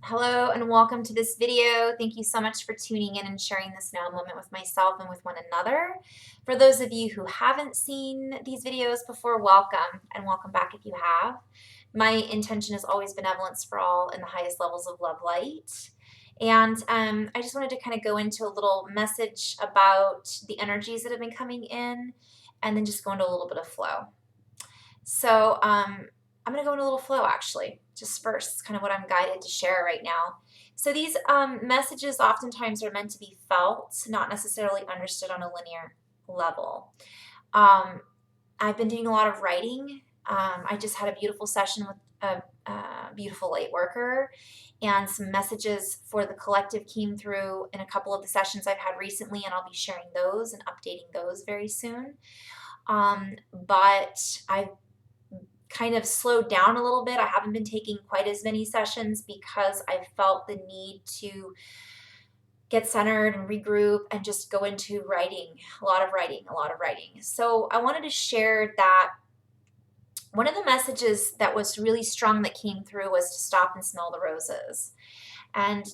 Hello and welcome to this video. Thank you so much for tuning in and sharing this now moment with myself and with one another. For those of you who haven't seen these videos before, welcome and welcome back if you have. My intention is always benevolence for all in the highest levels of love light. And I just wanted to kind of go into a little message about the energies that have been coming in and then just go into a little bit of flow. So I'm going to go into a little flow actually, just first. It's kind of what I'm guided to share right now. So these messages oftentimes are meant to be felt, not necessarily understood on a linear level. I've been doing a lot of writing. I just had a beautiful session with a beautiful light worker, and some messages for the collective came through in a couple of the sessions I've had recently, and I'll be sharing those and updating those very soon. But I've kind of slowed down a little bit. I haven't been taking quite as many sessions because I felt the need to get centered and regroup and just go into writing, a lot of writing. So I wanted to share that one of the messages that was really strong that came through was to stop and smell the roses, and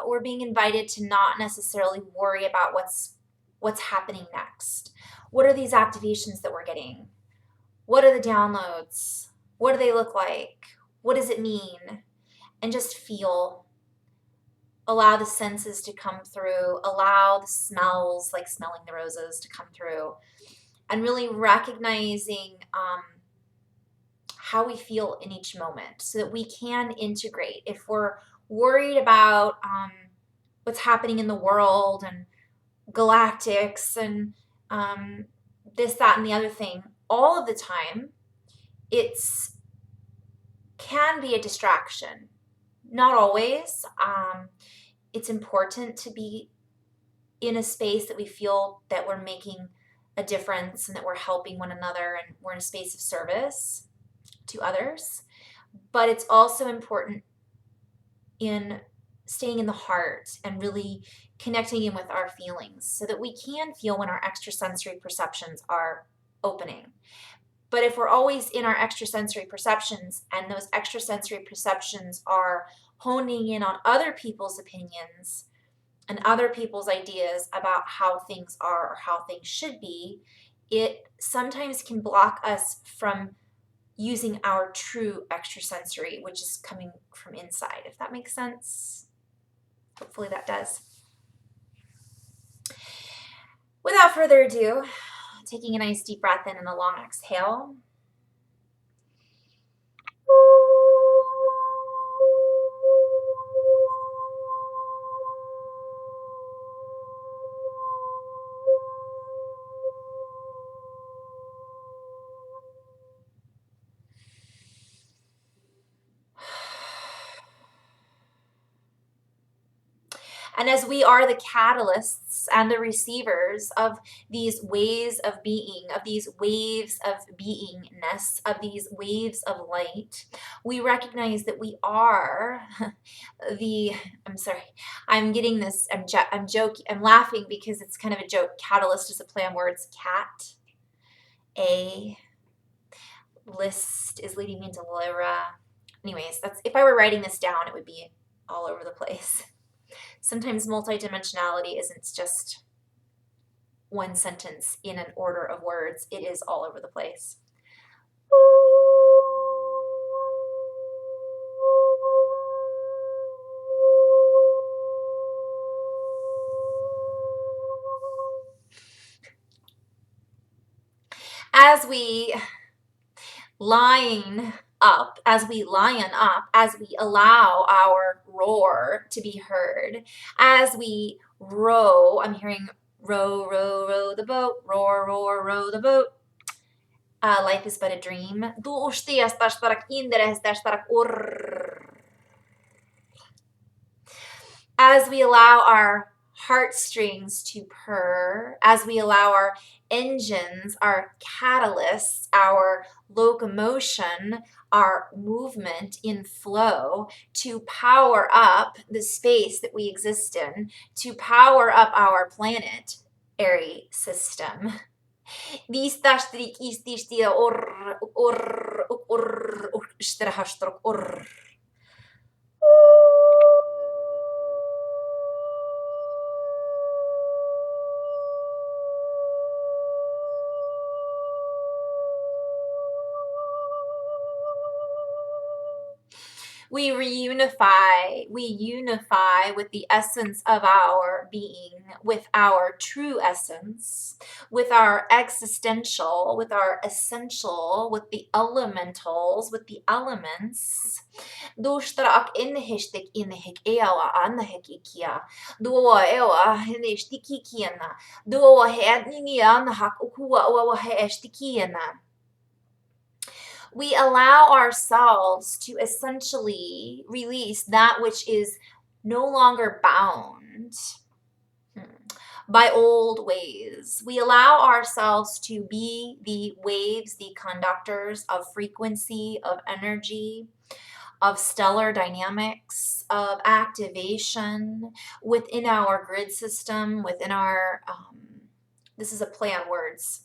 we're being invited to not necessarily worry about what's happening next. What are these activations that we're getting? What are the downloads? What do they look like? What does it mean? And just feel. Allow the senses to come through. Allow the smells, like smelling the roses, to come through. And really recognizing how we feel in each moment so that we can integrate. If we're worried about what's happening in the world and galactics and this, that, and the other thing, all of the time, can be a distraction. Not always. It's important to be in a space that we feel that we're making a difference and that we're helping one another and we're in a space of service to others. But it's also important in staying in the heart and really connecting in with our feelings so that we can feel when our extrasensory perceptions are opening. But if we're always in our extrasensory perceptions and those extrasensory perceptions are honing in on other people's opinions and other people's ideas about how things are or how things should be, it sometimes can block us from using our true extrasensory, which is coming from inside, if that makes sense. Hopefully that does. Without further ado, taking a nice deep breath in and a long exhale. And as we are the catalysts and the receivers of these ways of being, of these waves of beingness, of these waves of light, we recognize that we are I'm getting this, I'm joking, I'm laughing because it's kind of a joke. Catalyst is a play on words. Cat, a, list is leading me into Lyra. Anyways, if I were writing this down, it would be all over the place. Sometimes multidimensionality isn't just one sentence in an order of words. It is all over the place. As we lion up, as we allow our roar to be heard, as we row, I'm hearing row, row, row the boat, roar, roar, row the boat. Life is but a dream. As we allow our heartstrings to purr, as we allow our engines, our catalysts, our locomotion, our movement in flow to power up the space that we exist in, to power up our planet, Airy system. We reunify, we unify with the essence of our being, with our true essence, with our existential, with our essential, with the elementals, with the elements. Dushtarak inhishtik inhik ewa anhikia. Duwa ewa hinishtikikiana. Duwa headnini anhak ukua wa heshtikiana. We allow ourselves to essentially release that which is no longer bound by old ways. We allow ourselves to be the waves, the conductors of frequency, of energy, of stellar dynamics, of activation within our grid system, within our, this is a play on words.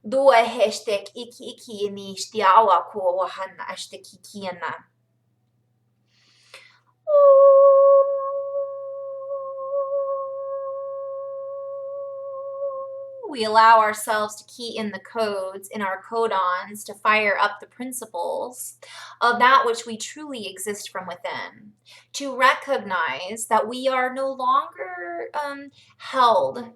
Dua hashtag iki ni shtiawa ko wahana hashtag kikiana. We allow ourselves to key in the codes, in our codons, to fire up the principles of that which we truly exist from within, to recognize that we are no longer held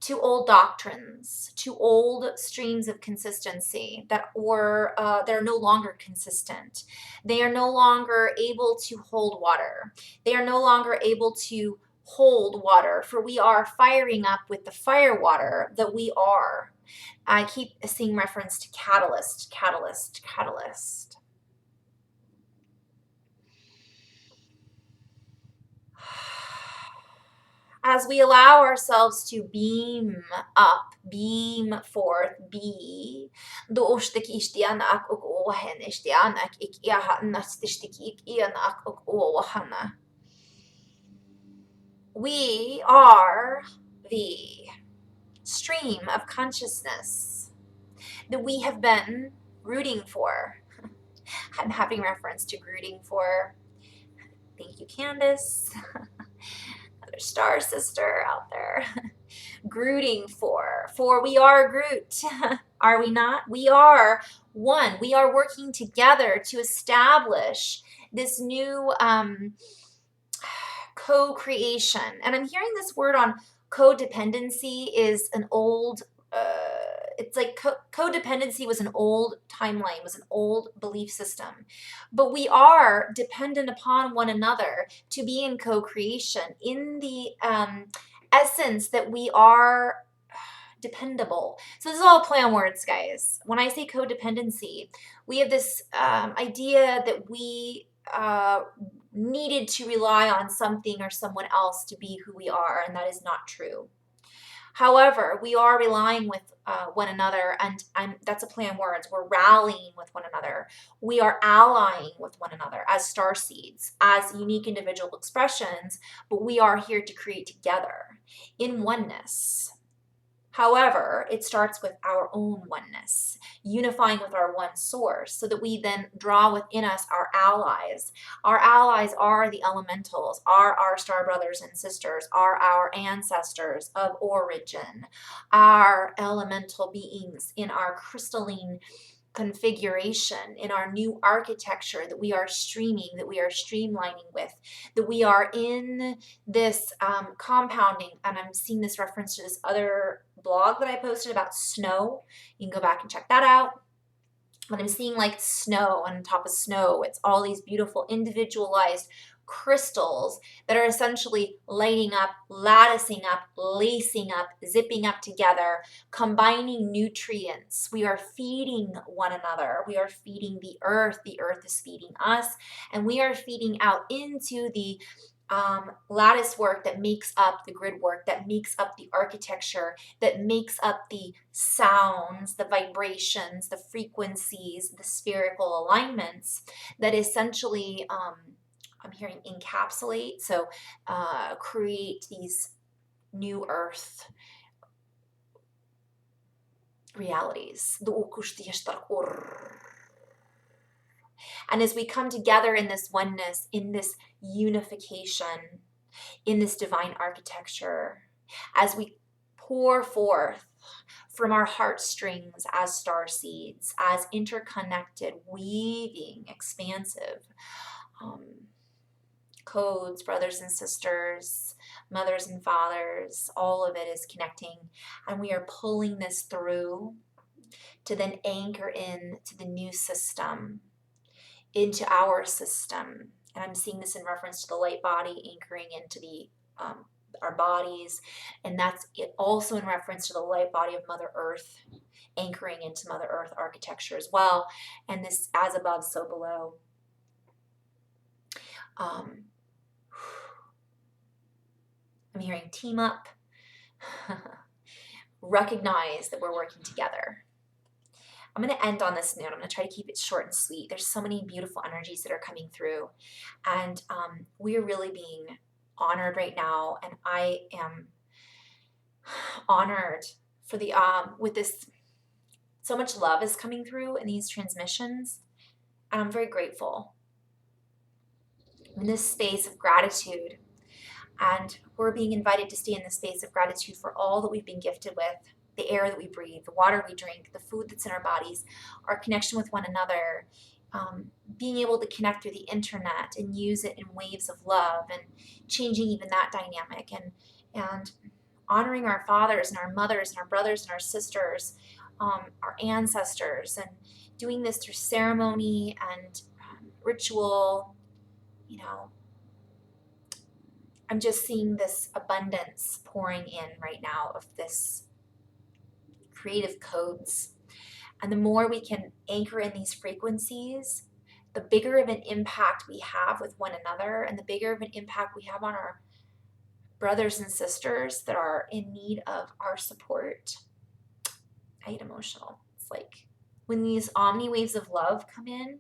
to old doctrines, to old streams of consistency that are no longer consistent. They are no longer able to hold water. They are no longer able to hold water, for we are firing up with the fire water that we are. I keep seeing reference to catalyst, catalyst, catalyst. As we allow ourselves to beam up, beam forth, be, we are the stream of consciousness that we have been rooting for. I'm having reference to rooting for. Thank you, Candace. Another star sister out there. Grooting for we are Groot. Are we not? We are one. We are working together to establish this new co-creation. And I'm hearing this word on codependency is an old, it's like codependency was an old timeline, was an old belief system. But we are dependent upon one another to be in co-creation in the essence that we are dependable. So this is all a play on words, guys. When I say codependency, we have this idea that we needed to rely on something or someone else to be who we are, and that is not true. However, we are relying with one another, and that's a play on words. We're rallying with one another. We are allying with one another as starseeds, as unique individual expressions, but we are here to create together in oneness. However, it starts with our own oneness, unifying with our one source, so that we then draw within us our allies. Our allies are the elementals, are our star brothers and sisters, are our ancestors of origin, our elemental beings in our crystalline configuration, in our new architecture that we are streaming, that we are streamlining with, that we are in this compounding. And I'm seeing this reference to this other blog that I posted about snow. You can go back and check that out. But I'm seeing like snow, and on top of snow, it's all these beautiful individualized crystals that are essentially lighting up, latticing up, lacing up, zipping up together, combining nutrients. We are feeding one another. We are feeding the earth. The earth is feeding us, and we are feeding out into the lattice work that makes up the grid work, that makes up the architecture, that makes up the sounds, the vibrations, the frequencies, the spherical alignments that essentially, I'm hearing encapsulate, so create these new earth realities. And as we come together in this oneness, in this unification, in this divine architecture, as we pour forth from our heartstrings as star seeds, as interconnected, weaving, expansive codes, brothers and sisters, mothers and fathers, all of it is connecting. And we are pulling this through to then anchor in to the new system, into our system. And I'm seeing this in reference to the light body anchoring into the our bodies, and that's it also in reference to the light body of Mother Earth anchoring into Mother Earth architecture as well, and this as above so below. I'm hearing team up. Recognize that we're working together. I'm going to end on this note. I'm going to try to keep it short and sweet. There's so many beautiful energies that are coming through, and we're really being honored right now, and I am honored for the with this, so much love is coming through in these transmissions, and I'm very grateful. I'm in this space of gratitude, and we're being invited to stay in this space of gratitude for all that we've been gifted with, the air that we breathe, the water we drink, the food that's in our bodies, our connection with one another, being able to connect through the internet and use it in waves of love and changing even that dynamic, and honoring our fathers and our mothers and our brothers and our sisters, our ancestors, and doing this through ceremony and ritual. You know, I'm just seeing this abundance pouring in right now of this creative codes. And the more we can anchor in these frequencies, the bigger of an impact we have with one another, and the bigger of an impact we have on our brothers and sisters that are in need of our support. I get emotional. It's like when these omni waves of love come in,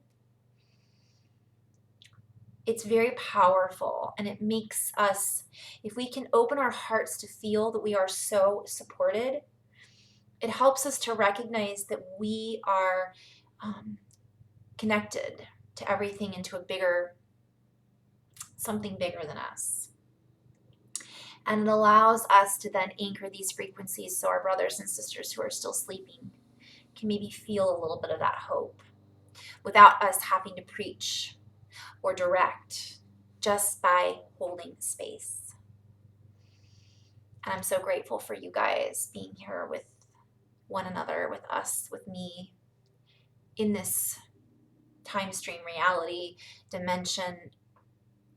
it's very powerful, and it makes us, if we can open our hearts to feel that we are so supported, it helps us to recognize that we are connected to everything into a bigger, something bigger than us. And it allows us to then anchor these frequencies so our brothers and sisters who are still sleeping can maybe feel a little bit of that hope without us having to preach or direct, just by holding space. And I'm so grateful for you guys being here with one another, with us, with me, in this time stream reality dimension,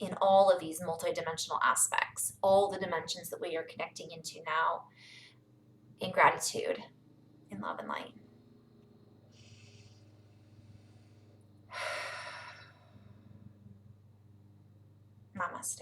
in all of these multidimensional aspects, all the dimensions that we are connecting into now, in gratitude, in love and light. Namaste.